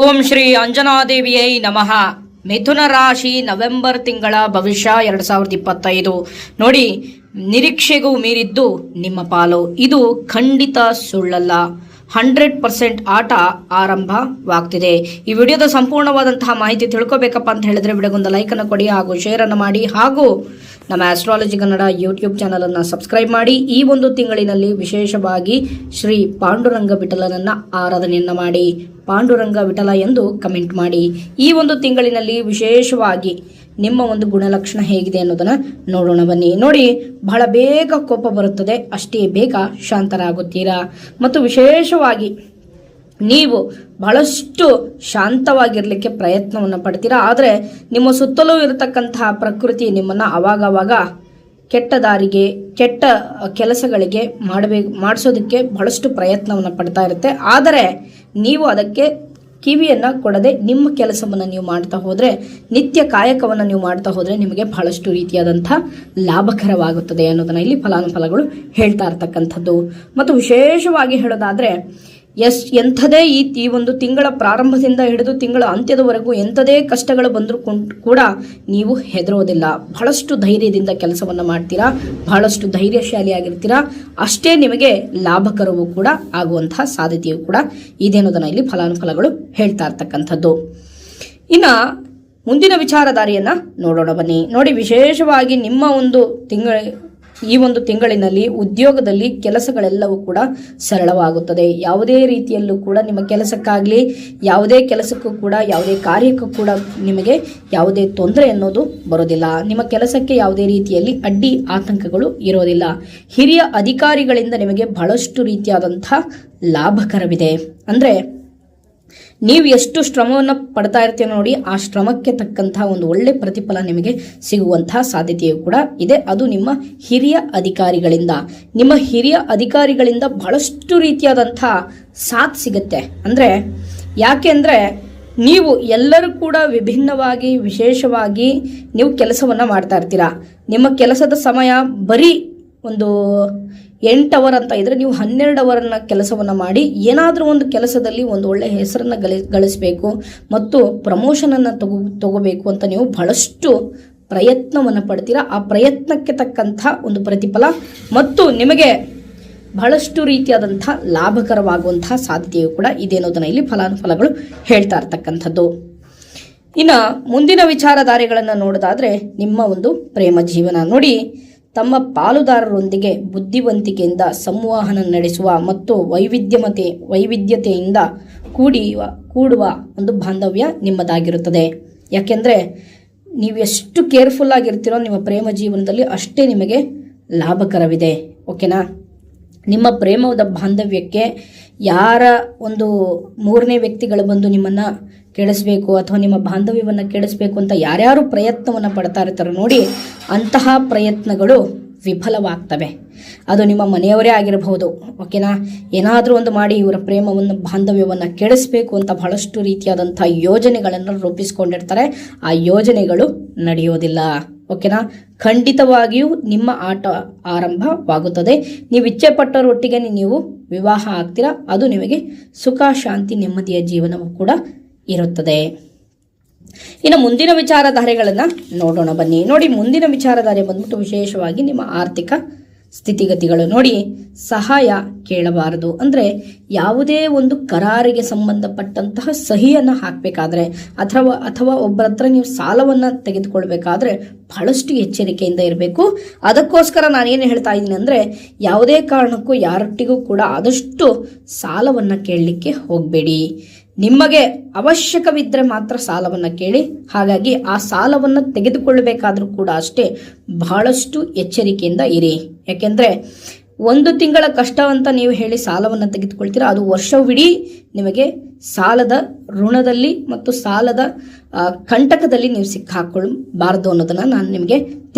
ಓಂ ಶ್ರೀ ಅಂಜನಾದೇವಿಯೈ ನಮಃ. ಮಿಥುನ ರಾಶಿ ನವೆಂಬರ್ ತಿಂಗಳ ಭವಿಷ್ಯ 2025 ನೋಡಿ. ನಿರೀಕ್ಷೆಗೂ ಮೀರಿದ್ದು ನಿಮ್ಮ ಪಾಲು. ಇದು ಖಂಡಿತ ಸುಳ್ಳಲ್ಲ. 100% ಆಟ ಆರಂಭವಾಗ್ತಿದೆ. ಈ ವಿಡಿಯೋದ ಸಂಪೂರ್ಣವಾದಂತಹ ಮಾಹಿತಿ ತಿಳ್ಕೊಬೇಕಪ್ಪ ಅಂತ ಹೇಳಿದ್ರೆ ವಿಡಿಯೋಗೊಂದು ಲೈಕ್ ಅನ್ನು ಕೊಡಿ ಹಾಗೂ ಶೇರ್ ಅನ್ನು ಮಾಡಿ ಹಾಗೂ ನಮ್ಮ ಆಸ್ಟ್ರಾಲಜಿ ಕನ್ನಡ ಯೂಟ್ಯೂಬ್ ಚಾನಲ್ ಅನ್ನು ಸಬ್ಸ್ಕ್ರೈಬ್ ಮಾಡಿ. ಈ ಒಂದು ತಿಂಗಳಿನಲ್ಲಿ ವಿಶೇಷವಾಗಿ ಶ್ರೀ ಪಾಂಡುರಂಗ ವಿಠಲನನ್ನ ಆರಾಧನೆಯನ್ನ ಮಾಡಿ. ಪಾಂಡುರಂಗ ವಿಠಲ ಎಂದು ಕಮೆಂಟ್ ಮಾಡಿ. ಈ ಒಂದು ತಿಂಗಳಿನಲ್ಲಿ ವಿಶೇಷವಾಗಿ ನಿಮ್ಮ ಒಂದು ಗುಣಲಕ್ಷಣ ಹೇಗಿದೆ ಅನ್ನೋದನ್ನ ನೋಡೋಣ ಬನ್ನಿ. ನೋಡಿ, ಬಹಳ ಬೇಗ ಕೋಪ ಬರುತ್ತದೆ, ಅಷ್ಟೇ ಬೇಗ ಶಾಂತರಾಗುತ್ತೀರಾ. ಮತ್ತು ವಿಶೇಷವಾಗಿ ನೀವು ಬಹಳಷ್ಟು ಶಾಂತವಾಗಿರ್ಲಿಕ್ಕೆ ಪ್ರಯತ್ನವನ್ನು ಪಡ್ತೀರಾ. ಆದರೆ ನಿಮ್ಮ ಸುತ್ತಲೂ ಇರತಕ್ಕಂತಹ ಪ್ರಕೃತಿ ನಿಮ್ಮನ್ನು ಅವಾಗವಾಗ ಕೆಟ್ಟ ದಾರಿಗೆ, ಕೆಟ್ಟ ಕೆಲಸಗಳಿಗೆ ಮಾಡಿಸೋದಕ್ಕೆ ಬಹಳಷ್ಟು ಪ್ರಯತ್ನವನ್ನು ಪಡ್ತಾ ಇರುತ್ತೆ. ಆದರೆ ನೀವು ಅದಕ್ಕೆ ಕಿವಿಯನ್ನು ಕೊಡದೆ ನಿಮ್ಮ ಕೆಲಸವನ್ನು ನೀವು ಮಾಡ್ತಾ ಹೋದರೆ, ನಿತ್ಯ ಕಾಯಕವನ್ನು ನೀವು ಮಾಡ್ತಾ ಹೋದರೆ ನಿಮಗೆ ಬಹಳಷ್ಟು ರೀತಿಯಾದಂಥ ಲಾಭಕರವಾಗುತ್ತದೆ ಅನ್ನೋದನ್ನು ಇಲ್ಲಿ ಫಲಾನುಫಲಗಳು ಹೇಳ್ತಾ ಇರ್ತಕ್ಕಂಥದ್ದು. ಮತ್ತು ವಿಶೇಷವಾಗಿ ಹೇಳೋದಾದರೆ ಎಂಥದೇ ಈ ಒಂದು ತಿಂಗಳ ಪ್ರಾರಂಭದಿಂದ ಹಿಡಿದು ತಿಂಗಳ ಅಂತ್ಯದವರೆಗೂ ಎಂಥದೇ ಕಷ್ಟಗಳು ಬಂದರೂ ಕೂಡ ನೀವು ಹೆದರೋದಿಲ್ಲ. ಬಹಳಷ್ಟು ಧೈರ್ಯದಿಂದ ಕೆಲಸವನ್ನು ಮಾಡ್ತೀರಾ, ಬಹಳಷ್ಟು ಧೈರ್ಯಶಾಲಿಯಾಗಿರ್ತೀರಾ. ಅಷ್ಟೇ ನಿಮಗೆ ಲಾಭಕರವೂ ಕೂಡ ಆಗುವಂತಹ ಸಾಧ್ಯತೆಯೂ ಕೂಡ ಇದೆ ಅನ್ನೋದನ್ನ ಇಲ್ಲಿ ಫಲಾನುಫಲಗಳು ಹೇಳ್ತಾ ಇರ್ತಕ್ಕಂಥದ್ದು. ಇನ್ನು ಮುಂದಿನ ವಿಚಾರಧಾರೆಯನ್ನ ನೋಡೋಣ ಬನ್ನಿ. ನೋಡಿ, ವಿಶೇಷವಾಗಿ ನಿಮ್ಮ ಒಂದು ಈ ಒಂದು ತಿಂಗಳಿನಲ್ಲಿ ಉದ್ಯೋಗದಲ್ಲಿ ಕೆಲಸಗಳೆಲ್ಲವೂ ಕೂಡ ಸರಳವಾಗುತ್ತದೆ. ಯಾವುದೇ ರೀತಿಯಲ್ಲೂ ಕೂಡ ನಿಮ್ಮ ಕೆಲಸಕ್ಕಾಗಲಿ, ಯಾವುದೇ ಕೆಲಸಕ್ಕೂ ಕೂಡ, ಯಾವುದೇ ಕಾರ್ಯಕ್ಕೂ ಕೂಡ ನಿಮಗೆ ಯಾವುದೇ ತೊಂದರೆ ಅನ್ನೋದು ಬರೋದಿಲ್ಲ. ನಿಮ್ಮ ಕೆಲಸಕ್ಕೆ ಯಾವುದೇ ರೀತಿಯಲ್ಲಿ ಅಡ್ಡಿ ಆತಂಕಗಳು ಇರೋದಿಲ್ಲ. ಹಿರಿಯ ಅಧಿಕಾರಿಗಳಿಂದ ನಿಮಗೆ ಬಹಳಷ್ಟು ರೀತಿಯಾದಂಥ ಲಾಭಕರವಿದೆ. ಅಂದರೆ ನೀವು ಎಷ್ಟು ಶ್ರಮವನ್ನು ಪಡ್ತಾ ಇರ್ತೀರ ನೋಡಿ, ಆ ಶ್ರಮಕ್ಕೆ ತಕ್ಕಂತಹ ಒಂದು ಒಳ್ಳೆ ಪ್ರತಿಫಲ ನಿಮಗೆ ಸಿಗುವಂತಹ ಸಾಧ್ಯತೆಯೂ ಕೂಡ ಇದೆ. ಅದು ನಿಮ್ಮ ಹಿರಿಯ ಅಧಿಕಾರಿಗಳಿಂದ. ನಿಮ್ಮ ಹಿರಿಯ ಅಧಿಕಾರಿಗಳಿಂದ ಬಹಳಷ್ಟು ರೀತಿಯಾದಂತಹ ಸಾಥ್ ಸಿಗುತ್ತೆ. ಅಂದರೆ ಯಾಕೆಂದರೆ ನೀವು ಎಲ್ಲರೂ ಕೂಡ ವಿಭಿನ್ನವಾಗಿ, ವಿಶೇಷವಾಗಿ ನೀವು ಕೆಲಸವನ್ನು ಮಾಡ್ತಾ ಇರ್ತೀರಾ. ನಿಮ್ಮ ಕೆಲಸದ ಸಮಯ ಬರೀ ಒಂದು 8 ಅವರ್ ಅಂತ ಇದ್ರೆ ನೀವು 12 ಅವರನ್ನ ಕೆಲಸವನ್ನು ಮಾಡಿ ಏನಾದರೂ ಒಂದು ಕೆಲಸದಲ್ಲಿ ಒಂದು ಒಳ್ಳೆ ಹೆಸರನ್ನು ಗಳಿಸಬೇಕು ಮತ್ತು ಪ್ರಮೋಷನನ್ನು ತಗೋಬೇಕು ಅಂತ ನೀವು ಬಹಳಷ್ಟು ಪ್ರಯತ್ನವನ್ನು ಪಡ್ತೀರಾ. ಆ ಪ್ರಯತ್ನಕ್ಕೆ ತಕ್ಕಂಥ ಒಂದು ಪ್ರತಿಫಲ ಮತ್ತು ನಿಮಗೆ ಬಹಳಷ್ಟು ರೀತಿಯಾದಂಥ ಲಾಭಕರವಾಗುವಂತಹ ಸಾಧ್ಯತೆಯು ಕೂಡ ಇದೆ ಅನ್ನೋದನ್ನ ಇಲ್ಲಿ ಫಲಾನುಫಲಗಳು ಹೇಳ್ತಾ ಇರ್ತಕ್ಕಂಥದ್ದು. ಇನ್ನು ಮುಂದಿನ ವಿಚಾರಧಾರೆಗಳನ್ನು ನೋಡೋದಾದ್ರೆ ನಿಮ್ಮ ಒಂದು ಪ್ರೇಮ ಜೀವನ. ನೋಡಿ, ತಮ್ಮ ಪಾಲುದಾರರೊಂದಿಗೆ ಬುದ್ಧಿವಂತಿಕೆಯಿಂದ ಸಂವಹನ ನಡೆಸುವ ಮತ್ತು ವೈವಿಧ್ಯತೆಯಿಂದ ಕೂಡುವ ಒಂದು ಬಾಂಧವ್ಯ ನಿಮ್ಮದಾಗಿರುತ್ತದೆ. ಯಾಕೆಂದರೆ ನೀವು ಎಷ್ಟು ಕೇರ್ಫುಲ್ ಆಗಿರ್ತೀರೋ ನಿಮ್ಮ ಪ್ರೇಮ ಜೀವನದಲ್ಲಿ ಅಷ್ಟೇ ನಿಮಗೆ ಲಾಭಕರವಿದೆ. ಓಕೆನಾ? ನಿಮ್ಮ ಪ್ರೇಮದ ಬಾಂಧವ್ಯಕ್ಕೆ ಯಾರ ಒಂದು ಮೂರನೇ ವ್ಯಕ್ತಿಗಳು ಬಂದು ನಿಮ್ಮನ್ನು ಕೆಡಿಸ್ಬೇಕು ಅಥವಾ ನಿಮ್ಮ ಬಾಂಧವ್ಯವನ್ನು ಕೆಡಿಸ್ಬೇಕು ಅಂತ ಯಾರ್ಯಾರು ಪ್ರಯತ್ನವನ್ನು ಪಡ್ತಾ ಇರ್ತಾರೋ ನೋಡಿ, ಅಂತಹ ಪ್ರಯತ್ನಗಳು ವಿಫಲವಾಗ್ತವೆ. ಅದು ನಿಮ್ಮ ಮನೆಯವರೇ ಆಗಿರಬಹುದು. ಓಕೆನಾ? ಏನಾದರೂ ಒಂದು ಮಾಡಿ ಇವರ ಪ್ರೇಮವನ್ನು, ಬಾಂಧವ್ಯವನ್ನು ಕೆಡಿಸ್ಬೇಕು ಅಂತ ಬಹಳಷ್ಟು ರೀತಿಯಾದಂಥ ಯೋಜನೆಗಳನ್ನು ರೂಪಿಸ್ಕೊಂಡಿರ್ತಾರೆ. ಆ ಯೋಜನೆಗಳು ನಡೆಯೋದಿಲ್ಲ. ಓಕೆನಾ? ಖಂಡಿತವಾಗಿಯೂ ನಿಮ್ಮ ಆಟ ಆರಂಭವಾಗುತ್ತದೆ. ನೀವು ಇಚ್ಛೆ ಪಟ್ಟರೊಟ್ಟಿಗೆ ನೀವು ವಿವಾಹ ಆಗ್ತೀರಾ. ಅದು ನಿಮಗೆ ಸುಖ, ಶಾಂತಿ, ನೆಮ್ಮದಿಯ ಜೀವನವೂ ಕೂಡ ಇರುತ್ತದೆ. ಇನ್ನು ಮುಂದಿನ ವಿಚಾರಧಾರೆಗಳನ್ನು ನೋಡೋಣ ಬನ್ನಿ. ನೋಡಿ, ಮುಂದಿನ ವಿಚಾರಧಾರೆ ಬಂದ್ಬಿಟ್ಟು ವಿಶೇಷವಾಗಿ ನಿಮ್ಮ ಆರ್ಥಿಕ ಸ್ಥಿತಿಗತಿಗಳು. ನೋಡಿ, ಸಹಾಯ ಕೇಳಬಾರದು. ಅಂದರೆ ಯಾವುದೇ ಒಂದು ಕರಾರಿಗೆ ಸಂಬಂಧಪಟ್ಟಂತಹ ಸಹಿಯನ್ನು ಹಾಕಬೇಕಾದ್ರೆ ಅಥವಾ ಒಬ್ಬರ ಹತ್ರ ನೀವು ಸಾಲವನ್ನು ತೆಗೆದುಕೊಳ್ಬೇಕಾದ್ರೆ ಬಹಳಷ್ಟು ಎಚ್ಚರಿಕೆಯಿಂದ ಇರಬೇಕು. ಅದಕ್ಕೋಸ್ಕರ ನಾನೇನು ಹೇಳ್ತಾ ಇದ್ದೀನಿ ಅಂದರೆ, ಯಾವುದೇ ಕಾರಣಕ್ಕೂ ಯಾರೊಟ್ಟಿಗೂ ಕೂಡ ಆದಷ್ಟು ಸಾಲವನ್ನು ಕೇಳಲಿಕ್ಕೆ ಹೋಗಬೇಡಿ. ನಿಮಗೆ ಅವಶ್ಯಕವಿದ್ದರೆ ಮಾತ್ರ ಸಾಲವನ್ನು ಕೇಳಿ. ಹಾಗಾಗಿ ಆ ಸಾಲವನ್ನು ತೆಗೆದುಕೊಳ್ಳಬೇಕಾದ್ರೂ ಕೂಡ ಅಷ್ಟೇ ಬಹಳಷ್ಟು ಎಚ್ಚರಿಕೆಯಿಂದ ಇರಿ. ಯಾಕೆಂದರೆ ಒಂದು ತಿಂಗಳ ಕಷ್ಟ ಅಂತ ನೀವು ಹೇಳಿ ಸಾಲವನ್ನು ತೆಗೆದುಕೊಳ್ತೀರಾ, ಅದು ವರ್ಷವಿಡೀ ನಿಮಗೆ ಸಾಲದ ಋಣದಲ್ಲಿ ಮತ್ತು ಸಾಲದ ಕಂಟಕದಲ್ಲಿ ನೀವು ಸಿಕ್ಕಾಕೊಳ್ಳಬಾರದು ಅನ್ನೋದನ್ನು ನಾನು ನಿಮಗೆ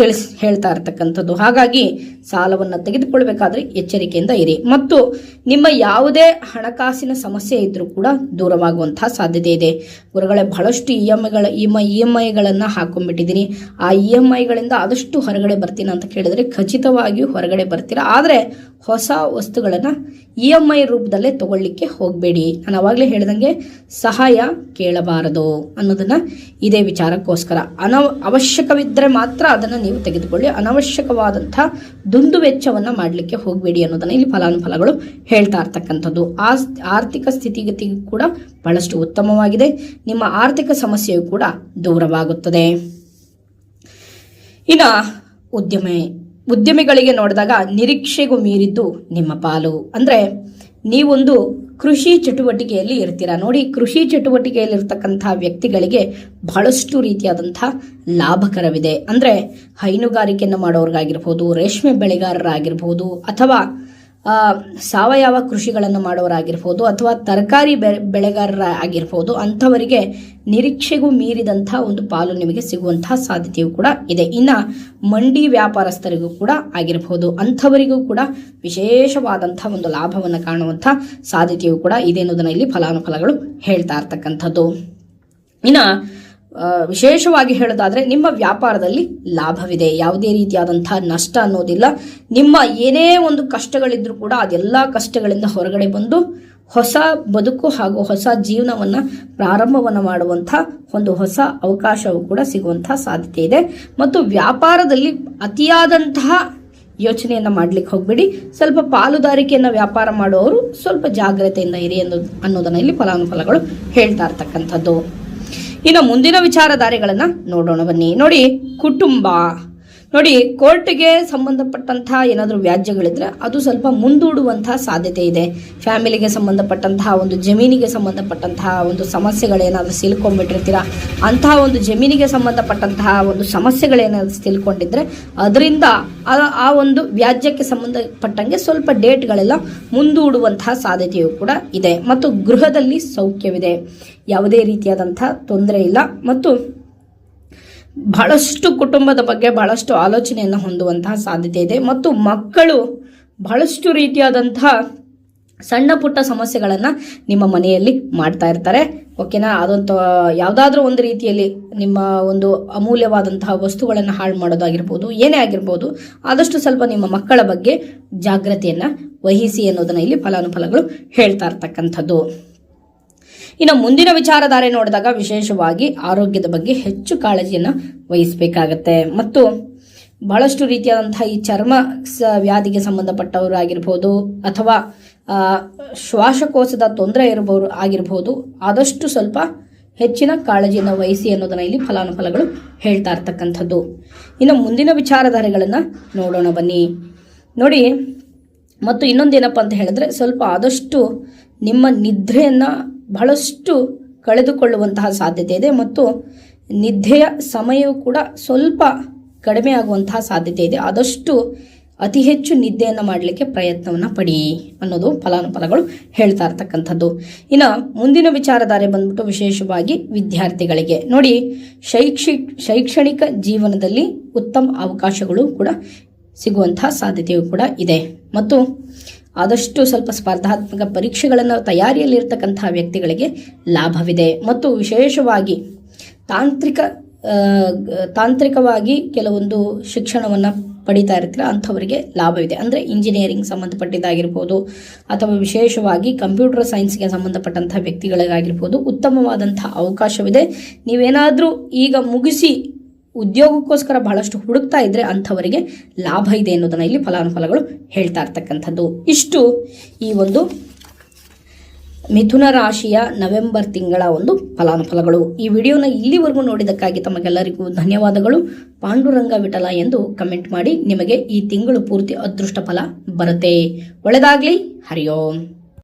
ಹೇಳ್ತಾ ಇರ್ತಕ್ಕಂಥದ್ದು. ಹಾಗಾಗಿ ಸಾಲವನ್ನು ತೆಗೆದುಕೊಳ್ಬೇಕಾದ್ರೆ ಎಚ್ಚರಿಕೆಯಿಂದ ಇರಿ. ಮತ್ತು ನಿಮ್ಮ ಯಾವುದೇ ಹಣಕಾಸಿನ ಸಮಸ್ಯೆ ಇದ್ರೂ ಕೂಡ ದೂರವಾಗುವಂತಹ ಸಾಧ್ಯತೆ ಇದೆ. ಗುರುಗಳೇ, ಬಹಳಷ್ಟು EMIಗಳನ್ನು ಹಾಕೊಂಡ್ಬಿಟ್ಟಿದ್ದೀನಿ, ಆ EMIಗಳಿಂದ ಆದಷ್ಟು ಹೊರಗಡೆ ಬರ್ತೀನಿ ಅಂತ ಕೇಳಿದ್ರೆ ಖಚಿತವಾಗಿಯೂ ಹೊರಗಡೆ ಬರ್ತೀರಾ. ಆದರೆ ಹೊಸ ವಸ್ತುಗಳನ್ನು EMI ರೂಪದಲ್ಲೇ ತಗೊಳ್ಳಿಕ್ಕೆ ಹೋಗಬೇಡಿ. ನಾನು ಅವಾಗಲೇ ಹೇಳ್ದಂಗೆ ಸಹಾಯ ಕೇಳಬಾರದು ಅನ್ನೋದನ್ನ ಇದೇ ವಿಚಾರಕ್ಕೋಸ್ಕರ ಅವಶ್ಯಕವಿದ್ದರೆ ಮಾತ್ರ ಅದನ್ನು ನೀವು ತೆಗೆದುಕೊಳ್ಳಿ, ಅನವಶ್ಯಕವಾದಂಥ ದುಂದು ವೆಚ್ಚವನ್ನು ಮಾಡಲಿಕ್ಕೆ ಹೋಗಬೇಡಿ ಅನ್ನೋದನ್ನ ಇಲ್ಲಿ ಫಲಾನುಫಲಗಳು ಹೇಳ್ತಾ ಇರ್ತಕ್ಕಂಥದ್ದು. ಆರ್ಥಿಕ ಸ್ಥಿತಿಗತಿ ಕೂಡ ಬಹಳಷ್ಟು ಉತ್ತಮವಾಗಿದೆ, ನಿಮ್ಮ ಆರ್ಥಿಕ ಸಮಸ್ಯೆಯು ಕೂಡ ದೂರವಾಗುತ್ತದೆ. ಇನ್ನು ಉದ್ಯಮಿಗಳಿಗೆ ನೋಡಿದಾಗ ನಿರೀಕ್ಷೆಗೂ ಮೀರಿದ್ದು ನಿಮ್ಮ ಪಾಲು. ಅಂದರೆ ನೀವೊಂದು ಕೃಷಿ ಚಟುವಟಿಕೆಯಲ್ಲಿ ಇರ್ತೀರಾ ನೋಡಿ. ಕೃಷಿ ಚಟುವಟಿಕೆಯಲ್ಲಿ ಇರ್ತಕ್ಕಂಥ ವ್ಯಕ್ತಿಗಳಿಗೆ ಬಹಳಷ್ಟು ರೀತಿಯಾದಂಥ ಲಾಭಕರವಿದೆ. ಅಂದರೆ ಹೈನುಗಾರಿಕೆಯನ್ನು ಮಾಡೋರ್ಗಾಗಿರ್ಬೋದು, ರೇಷ್ಮೆ ಬೆಳೆಗಾರರಾಗಿರ್ಬೋದು, ಅಥವಾ ಸಾವಯವ ಕೃಷಿಗಳನ್ನು ಮಾಡೋರಾಗಿರ್ಬೋದು, ಅಥವಾ ತರಕಾರಿ ಬೆಳೆಗಾರರ ಆಗಿರ್ಬೋದು, ಅಂಥವರಿಗೆ ನಿರೀಕ್ಷೆಗೂ ಮೀರಿದಂಥ ಒಂದು ಪಾಲು ನಿಮಗೆ ಸಿಗುವಂತಹ ಸಾಧ್ಯತೆಯೂ ಕೂಡ ಇದೆ. ಇನ್ನು ಮಂಡಿ ವ್ಯಾಪಾರಸ್ಥರಿಗೂ ಕೂಡ ಆಗಿರ್ಬೋದು, ಅಂಥವರಿಗೂ ಕೂಡ ವಿಶೇಷವಾದಂಥ ಒಂದು ಲಾಭವನ್ನು ಕಾಣುವಂಥ ಸಾಧ್ಯತೆಯೂ ಕೂಡ ಇದೆ ಅನ್ನೋದನ್ನ ಇಲ್ಲಿ ಫಲಾನುಫಲಗಳು ಹೇಳ್ತಾ ಇರ್ತಕ್ಕಂಥದ್ದು. ಇನ್ನು ವಿಶೇಷವಾಗಿ ಹೇಳೋದಾದ್ರೆ ನಿಮ್ಮ ವ್ಯಾಪಾರದಲ್ಲಿ ಲಾಭವಿದೆ, ಯಾವುದೇ ರೀತಿಯಾದಂತಹ ನಷ್ಟ ಅನ್ನೋದಿಲ್ಲ. ನಿಮ್ಮ ಏನೇ ಒಂದು ಕಷ್ಟಗಳಿದ್ರೂ ಕೂಡ ಅದೆಲ್ಲ ಕಷ್ಟಗಳಿಂದ ಹೊರಗಡೆ ಬಂದು ಹೊಸ ಬದುಕು ಹಾಗೂ ಹೊಸ ಜೀವನವನ್ನು ಪ್ರಾರಂಭವನ್ನು ಮಾಡುವಂಥ ಒಂದು ಹೊಸ ಅವಕಾಶವೂ ಕೂಡ ಸಿಗುವಂತಹ ಸಾಧ್ಯತೆ ಇದೆ. ಮತ್ತು ವ್ಯಾಪಾರದಲ್ಲಿ ಅತಿಯಾದಂತಹ ಯೋಚನೆಯನ್ನು ಮಾಡ್ಲಿಕ್ಕೆ ಹೋಗ್ಬೇಡಿ. ಸ್ವಲ್ಪ ಪಾಲುದಾರಿಕೆಯನ್ನು ವ್ಯಾಪಾರ ಮಾಡುವವರು ಸ್ವಲ್ಪ ಜಾಗ್ರತೆಯಿಂದ ಇರಿ ಅನ್ನೋದನ್ನ ಇಲ್ಲಿ ಫಲಾನುಫಲಗಳು ಹೇಳ್ತಾ ಇರ್ತಕ್ಕಂಥದ್ದು. ಇನ್ನು ಮುಂದಿನ ವಿಚಾರಧಾರೆಗಳನ್ನ ನೋಡೋಣ ಬನ್ನಿ. ನೋಡಿ, ಕುಟುಂಬ ನೋಡಿ, ಕೋರ್ಟ್ಗೆ ಸಂಬಂಧಪಟ್ಟಂತಹ ಏನಾದರೂ ವ್ಯಾಜ್ಯಗಳಿದ್ರೆ ಅದು ಸ್ವಲ್ಪ ಮುಂದೂಡುವಂತಹ ಸಾಧ್ಯತೆ ಇದೆ. ಫ್ಯಾಮಿಲಿಗೆ ಸಂಬಂಧಪಟ್ಟಂತಹ ಒಂದು ಜಮೀನಿಗೆ ಸಂಬಂಧಪಟ್ಟಂತಹ ಒಂದು ಸಮಸ್ಯೆಗಳೇನಾದರೂ ಸಿಲ್ಕೊಂಡ್ಬಿಟ್ಟಿರ್ತೀರಾ, ಅಂತಹ ಒಂದು ಜಮೀನಿಗೆ ಸಂಬಂಧಪಟ್ಟಂತಹ ಒಂದು ಸಮಸ್ಯೆಗಳೇನಾದರೂ ತಿಳ್ಕೊಂಡಿದ್ರೆ ಅದರಿಂದ ಆ ಒಂದು ವ್ಯಾಜ್ಯಕ್ಕೆ ಸಂಬಂಧಪಟ್ಟಂಗೆ ಸ್ವಲ್ಪ ಡೇಟ್ಗಳೆಲ್ಲ ಮುಂದೂಡುವಂತಹ ಸಾಧ್ಯತೆಯೂ ಕೂಡ ಇದೆ. ಮತ್ತು ಗೃಹದಲ್ಲಿ ಸೌಖ್ಯವಿದೆ, ಯಾವುದೇ ರೀತಿಯಾದಂಥ ತೊಂದರೆ ಇಲ್ಲ. ಮತ್ತು ಬಹಳಷ್ಟು ಕುಟುಂಬದ ಬಗ್ಗೆ ಬಹಳಷ್ಟು ಆಲೋಚನೆಯನ್ನು ಹೊಂದುವಂತಹ ಸಾಧ್ಯತೆ ಇದೆ. ಮತ್ತು ಮಕ್ಕಳು ಬಹಳಷ್ಟು ರೀತಿಯಾದಂತಹ ಸಣ್ಣ ಪುಟ್ಟ ಸಮಸ್ಯೆಗಳನ್ನು ನಿಮ್ಮ ಮನೆಯಲ್ಲಿ ಮಾಡ್ತಾ ಇರ್ತಾರೆ. ಓಕೆನಾ, ಅದಂತ ಯಾವುದಾದ್ರೂ ಒಂದು ರೀತಿಯಲ್ಲಿ ನಿಮ್ಮ ಒಂದು ಅಮೂಲ್ಯವಾದಂತಹ ವಸ್ತುಗಳನ್ನು ಹಾಳು ಮಾಡೋದಾಗಿರ್ಬೋದು, ಏನೇ ಆಗಿರ್ಬೋದು, ಆದಷ್ಟು ಸ್ವಲ್ಪ ನಿಮ್ಮ ಮಕ್ಕಳ ಬಗ್ಗೆ ಜಾಗ್ರತೆಯನ್ನು ವಹಿಸಿ ಅನ್ನೋದನ್ನ ಇಲ್ಲಿ ಫಲಾನುಫಲಗಳು ಹೇಳ್ತಾ ಇರ್ತಕ್ಕಂಥದ್ದು. ಇನ್ನು ಮುಂದಿನ ವಿಚಾರಧಾರೆ ನೋಡಿದಾಗ ವಿಶೇಷವಾಗಿ ಆರೋಗ್ಯದ ಬಗ್ಗೆ ಹೆಚ್ಚು ಕಾಳಜಿಯನ್ನು ವಹಿಸಬೇಕಾಗತ್ತೆ. ಮತ್ತು ಬಹಳಷ್ಟು ರೀತಿಯಾದಂತಹ ಈ ಚರ್ಮ ವ್ಯಾಧಿಗೆ ಸಂಬಂಧಪಟ್ಟವರು ಆಗಿರ್ಬೋದು, ಅಥವಾ ಶ್ವಾಸಕೋಶದ ತೊಂದರೆ ಇರಬಹುದು ಆಗಿರ್ಬೋದು, ಆದಷ್ಟು ಸ್ವಲ್ಪ ಹೆಚ್ಚಿನ ಕಾಳಜಿಯನ್ನು ವಹಿಸಿ ಅನ್ನೋದನ್ನ ಇಲ್ಲಿ ಫಲಾನುಫಲಗಳು ಹೇಳ್ತಾ ಇರ್ತಕ್ಕಂಥದ್ದು. ಇನ್ನು ಮುಂದಿನ ವಿಚಾರಧಾರೆಗಳನ್ನು ನೋಡೋಣ ಬನ್ನಿ. ನೋಡಿ, ಮತ್ತು ಇನ್ನೊಂದೇನಪ್ಪ ಅಂತ ಹೇಳಿದ್ರೆ, ಸ್ವಲ್ಪ ಆದಷ್ಟು ನಿಮ್ಮ ನಿದ್ರೆಯನ್ನು ಬಹಳಷ್ಟು ಕಳೆದುಕೊಳ್ಳುವಂತಹ ಸಾಧ್ಯತೆ ಇದೆ. ಮತ್ತು ನಿದ್ದೆಯ ಸಮಯವೂ ಕೂಡ ಸ್ವಲ್ಪ ಕಡಿಮೆ ಆಗುವಂತಹ ಸಾಧ್ಯತೆ ಇದೆ. ಆದಷ್ಟು ಅತಿ ಹೆಚ್ಚು ನಿದ್ದೆಯನ್ನು ಮಾಡಲಿಕ್ಕೆ ಪ್ರಯತ್ನವನ್ನು ಪಡಿ ಅನ್ನೋದು ಫಲಾನುಫಲಗಳು ಹೇಳ್ತಾ ಇರ್ತಕ್ಕಂಥದ್ದು. ಇನ್ನು ಮುಂದಿನ ವಿಚಾರಧಾರೆ ಬಂದ್ಬಿಟ್ಟು ವಿಶೇಷವಾಗಿ ವಿದ್ಯಾರ್ಥಿಗಳಿಗೆ ನೋಡಿ, ಶೈಕ್ಷಣಿಕ ಜೀವನದಲ್ಲಿ ಉತ್ತಮ ಅವಕಾಶಗಳು ಕೂಡ ಸಿಗುವಂತಹ ಸಾಧ್ಯತೆಯೂ ಕೂಡ ಇದೆ. ಮತ್ತು ಆದಷ್ಟು ಸ್ವಲ್ಪ ಸ್ಪರ್ಧಾತ್ಮಕ ಪರೀಕ್ಷೆಗಳನ್ನು ತಯಾರಿಯಲ್ಲಿರ್ತಕ್ಕಂತಹ ವ್ಯಕ್ತಿಗಳಿಗೆ ಲಾಭವಿದೆ. ಮತ್ತು ವಿಶೇಷವಾಗಿ ತಾಂತ್ರಿಕವಾಗಿ ಕೆಲವೊಂದು ಶಿಕ್ಷಣವನ್ನು ಪಡಿತಾ ಇರ್ತೀರ, ಅಂಥವರಿಗೆ ಲಾಭವಿದೆ. ಅಂದರೆ ಇಂಜಿನಿಯರಿಂಗ್ ಸಂಬಂಧಪಟ್ಟಿದ್ದಾಗಿರ್ಬೋದು, ಅಥವಾ ವಿಶೇಷವಾಗಿ ಕಂಪ್ಯೂಟರ್ ಸೈನ್ಸ್ಗೆ ಸಂಬಂಧಪಟ್ಟಂತಹ ವ್ಯಕ್ತಿಗಳಿಗಾಗಿರ್ಬೋದು ಉತ್ತಮವಾದಂಥ ಅವಕಾಶವಿದೆ. ನೀವೇನಾದರೂ ಈಗ ಮುಗಿಸಿ ಉದ್ಯೋಗಕ್ಕೋಸ್ಕರ ಬಹಳಷ್ಟು ಹುಡುಕ್ತಾ ಇದ್ರೆ ಅಂಥವರಿಗೆ ಲಾಭ ಇದೆ ಅನ್ನೋದನ್ನ ಇಲ್ಲಿ ಫಲಾನುಫಲಗಳು ಹೇಳ್ತಾ ಇರ್ತಕ್ಕಂಥದ್ದು. ಇಷ್ಟು ಈ ಒಂದು ಮಿಥುನ ರಾಶಿಯ ನವೆಂಬರ್ ತಿಂಗಳ ಒಂದು ಫಲಾನುಫಲಗಳು. ಈ ವಿಡಿಯೋನ ಇಲ್ಲಿವರೆಗೂ ನೋಡಿದ್ದಕ್ಕಾಗಿ ತಮಗೆಲ್ಲರಿಗೂ ಧನ್ಯವಾದಗಳು. ಪಾಂಡುರಂಗ ವಿಠಲ ಎಂದು ಕಮೆಂಟ್ ಮಾಡಿ. ನಿಮಗೆ ಈ ತಿಂಗಳು ಪೂರ್ತಿ ಅದೃಷ್ಟ ಫಲ ಬರುತ್ತೆ. ಒಳ್ಳೆದಾಗ್ಲಿ. ಹರಿ ಓಂ.